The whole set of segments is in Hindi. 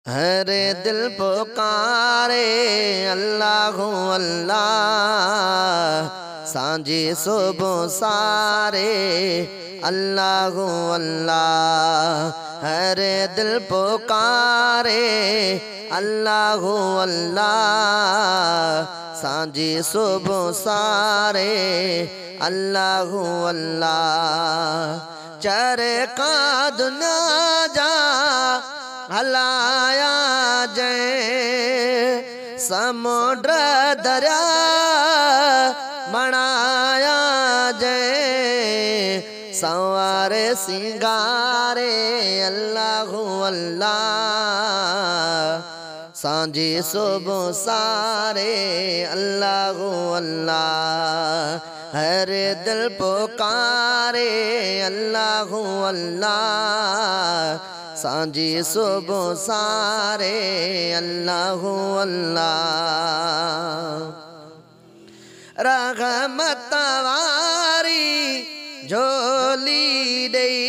हर दिल पुकारे अल्लाह अल्लाह, सांझी सुबह सारे अल्लाह अल्लाह। हर दिल पुकारे अल्लाह अल्लाह, सांझी सुबह सारे अल्लाह अल्लाह। चरखा दुनिया जा हलाया जय, समुद्र दरिया बनाया जय, संवारे सिंगारे अल्लाह अल्लाह, सांझी सुबह सारे अल्लाह अल्लाह। हर दिल पुकारे अल्लाह अल्लाह, सांझी सुबह सारे अल्लाह अल्लाह। रहमत वारी झोली दई,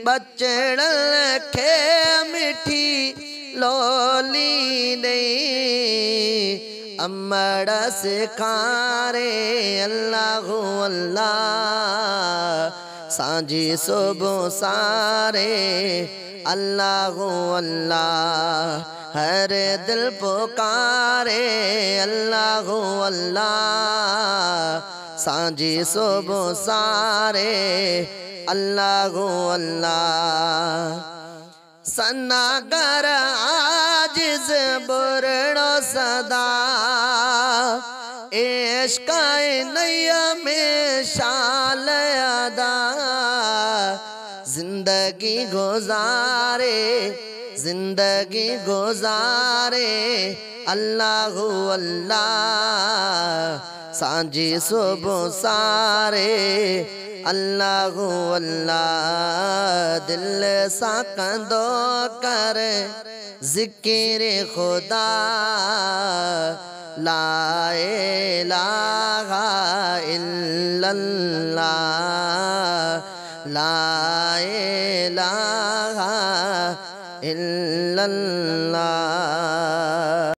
बचड़ खे मिठी लोली दई, अमड़ सिखारे अल्लाह अल्लाह, सांझी सुबह सारे अल्लाह अल्लाह। हर दिल पुकारे अल्लाह अल्लाह, सांझी सुबह सारे अल्लाह अल्लाह। सन्नागर आजिज़ बुरड़ो सदा, इश्क़ नैया में शाल अदा, जिंदगी गुजारे जिंदगी गुजारे अल्लाह अल्लाह, सांझी सुबह सारे अल्लाह अल्लाह। दिल सा कंदो कर जिक्र खुदा, ला इलाहा इल्लल्लाह, ला इलाहा इल्लल्लाह।